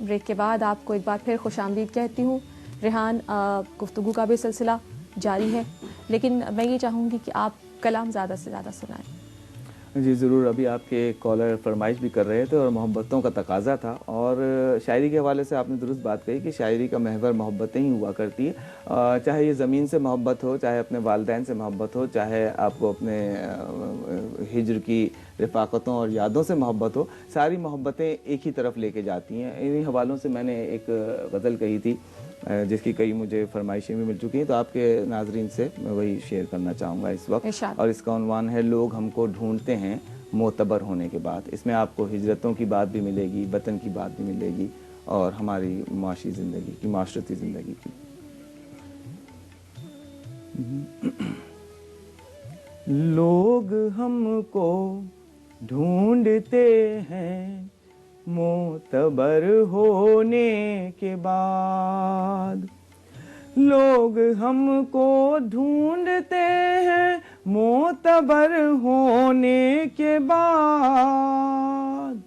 Break के बाद आपको एक बार फिर खुशामदीद कहती हूँ। रेहान, गुफ्तगू का भी सिलसिला जारी है, लेकिन मैं ये चाहूँगी कि आप कलाम ज़्यादा से ज़्यादा सुनाएं। जी ज़रूर। अभी आपके कॉलर फरमाइश भी कर रहे थे और मोहब्बतों का तकाजा था, और शायरी के हवाले से आपने दुरुस्त बात कही कि शायरी का महवर मोहब्बतें ही हुआ करती है। चाहे ये ज़मीन से मोहब्बत हो, चाहे अपने वालिदैन से मोहब्बत हो, चाहे आपको अपने हिज्र की रफ़ाक़तों और यादों से मोहब्बत हो, सारी मोहब्बतें एक ही तरफ लेके जाती हैं। इन्हीं हवालों से मैंने एक गज़ल कही थी जिसकी कई मुझे फरमाइशें भी मिल चुकी हैं, तो आपके नाजरीन से मैं वही शेयर करना चाहूँगा इस वक्त। और इसका उन्वान है लोग हमको ढूंढते हैं मोतबर होने के बाद। इसमें आपको हिजरतों की बात भी मिलेगी, वतन की बात भी मिलेगी, और हमारी माशी ज़िंदगी की, माशरती ज़िंदगी की। लोग हमको ढूंढते हैं मोतबर होने के बाद। लोग हमको ढूंढते हैं मोतबर होने के बाद।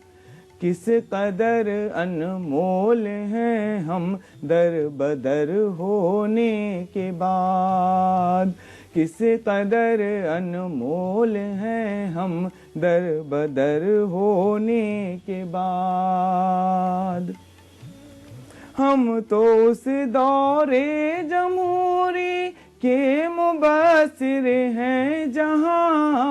किस कदर अनमोल हैं हम दर बदर होने के बाद। किस कदर अनमोल हैं हम दर बदर होने के बाद। हम तो उस दौरे जमहूरी के मुबस्सिर हैं जहां